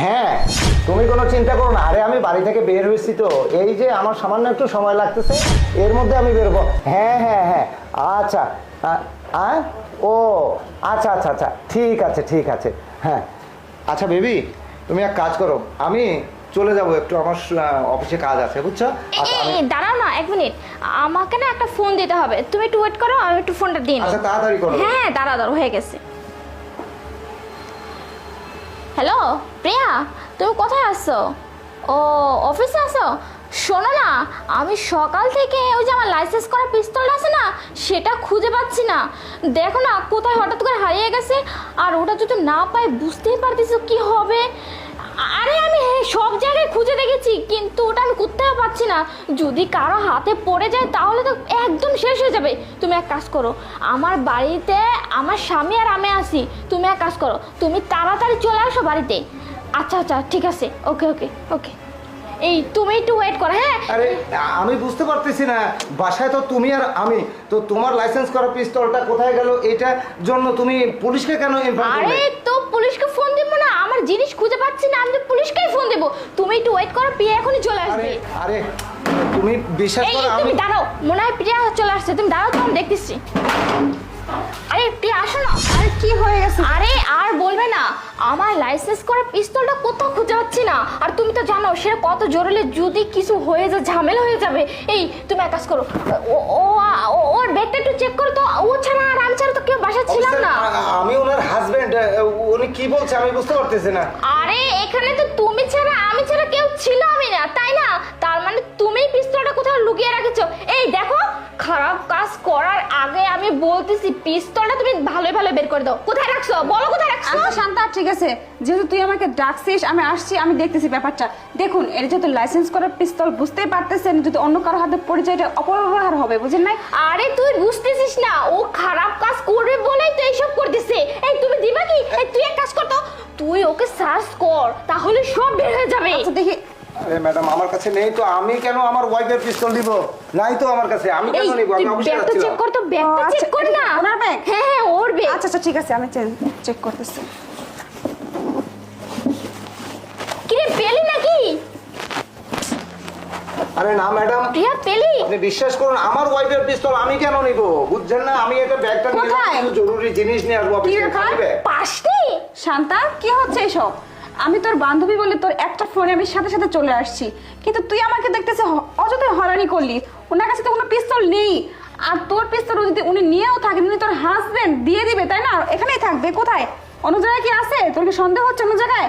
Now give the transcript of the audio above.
হ্যাঁ, তুমি কোনো চিন্তা করো না। আরে আমি বাড়ি থেকে বের হয়েছি তো, এই যে আমার সামান্য একটু সময় লাগতেছে, এর মধ্যে আমি বেরোবো। হ্যাঁ হ্যাঁ হ্যাঁ, আচ্ছা। ও আচ্ছা আচ্ছা আচ্ছা, ঠিক আছে ঠিক আছে। হ্যাঁ আচ্ছা বেবি, তুমি এক কাজ করো, আমি চলে যাবো একটু, আমার অফিসে কাজ আছে, বুঝছো? দাঁড়াও না, 1 মিনিট, আমাকে না একটা ফোন দিতে হবে, তুমি একটু ওয়েট করো, আমি একটু ফোনটা দিয়ে নিই। আচ্ছা তাড়াতাড়ি করো। হ্যাঁ দাঁড়াও, হয়ে গেছে। হ্যালো প্রিয়া, তুমি কোথায় আছো? ও অফিসে আছো? শোনো না, আমি সকাল থেকে ওই যে আমার লাইসেন্স করা পিস্তলটা আছে না, সেটা খুঁজে পাচ্ছি না। দেখো না কোথায় হঠাৎ করে হারিয়ে গেছে, আর ওটা যদি না পাই বুঝতেই পারতেছো কি হবে। আরে আমি সব জায়গায় খুঁজে দেখেছি, কিন্তু ওটা আমি কোথাও পাচ্ছি না। যদি কারো হাতে পড়ে যায় তাহলে তো একদম শেষ হয়ে যাবে। তুমি এক কাজ করো, আমার বাড়িতে আমার স্বামী আর আমি আছি, তুমি এক কাজ করো, তুমি তাড়াতাড়ি চলে আসো বাড়িতে। আচ্ছা আচ্ছা ঠিক আছে, ওকে ওকে ওকে। এই তুমি একটু ওয়েট করো। হ্যাঁ আরে আমি বুঝতে পারতেছি না, বাসায় তো তুমি আর আমি, তো তোমার লাইসেন্স করা পিস্তলটা কোথায় গেল, এটার জন্য তুমি পুলিশকে কেন ইনফর্ম করলে? আরে তো পুলিশকে ফোন দিব না, আমার জিনিস খুঁজে পাচ্ছি না, আমি তো পুলিশকেই ফোন দেব। তুমি একটু ওয়েট করো, প্রিয়া এখনই চলে আসবে। আরে তুমি বিশ্বাস এই করো, তুমি আমি দাঁড়াও, মনে হয় প্রিয়া চলে আসছে, তুমি দাঁড়াও তো, আমি দেখতেছি। আরে প্রিয়া আসো না। আরে কি হয়ে গেছে? আরে আর বলবে না, আমার লাইসেন্স করা পিস্তলটা কোথাও খুঁজে পাচ্ছি না, আর তুমি তো জানো সেটা কত জরুরি, যদি কিছু হয়ে যায় ঝামেলা হয়ে যাবে। এই তুমি এক কাজ করো, ওর ব্যাগটা একটু চেক করো তো, ও ছাড়া আর আমি ছাড়া তো কেউ বাসা ছিলাম না। আমি ওনার হাজবেন্ড, উনি কি বলছে আমি বুঝতে পারতেছি না। আরে এখানে তো তুমি ছাড়া আমি ছাড়া কেউ ছিল আমি না, তাই না? তার মানে তুমি পিস্তলটা কোথাও লুকিয়ে রাখেছো। এই দেখো, খারাপ কাজ করার আগে আমি বলতেছি পিস্তলটা তুমি ভালোই ভালো বের করে দাও। কোথায় রাখছো বলো, কোথায় রাখছো? আচ্ছা শান্তা, ঠিক আছে, যেহেতু তুই আমাকে ডাকছিস আমি আসছি, আমি দেখতেছি ব্যাপারটা। দেখুন, এটা যেহেতু লাইসেন্স করা পিস্তল, বুঝতেই পারতেছেন যদি অন্য কারো হাতে পরিচয়টা অপব্যবহার হবে, বুঝেন নাই? আরে তুই বুঝতেছিস না, ও খারাপ কাজ করবে বলেই তো এইসব করতেছে। এই তুমি দিবা কি? এই তুই এক কাজ কর তো, তুই ওকে সার্চ কর, তাহলে সব বের হয়ে যাবে। আচ্ছা দেখি। আরে ম্যাডাম, আমার কাছে নেই তো, আমি কেন আমার ওয়াইফের পিস্তল দিব? নাই তো আমার কাছে, আমি কেন নিব? আমি অবশ্যই ব্যাগটা চেক কর তো, ব্যাগটা আচ্ছা, চেক কর না। ওনার ব্যাগ? হ্যাঁ হ্যাঁ ওর ব্যাগ। আচ্ছা আচ্ছা ঠিক আছে, আমি চেক করতেছি। কি রে, পেলি নাকি? আরে না ম্যাডাম, প্রিয়া পেলি? আপনি বিশ্বাস করুন, আমার ওয়াইফের পিস্তল আমি কেন নিব? বুঝছেন না, আমি এটা ব্যাগটা নিয়ে কোথায়? কিছু জরুরি জিনিস নিয়ে আসবো কি অফিসে। ব্যাপার? পাশে শান্তা, কি হচ্ছে এসব? আমি তোর বান্ধবী বলে তোর একটা ফোনে আমি সাথে সাথে চলে আসছি, কিন্তু তুই আমাকে দেখতেছে অযথাই হয়রানি করলি। ওনার কাছে তো কোনো পিস্তল নেই, আর তোর পিস্তল যদি উনি নিয়েও থাকেন, উনি তোর হাজবেন্ড দিয়ে দিবে, তাই না? এখানেই থাকবে, কোথায়? অন্য জায়গায় কি আছে? তোর কি সন্দেহ হচ্ছে অন্য জায়গায়?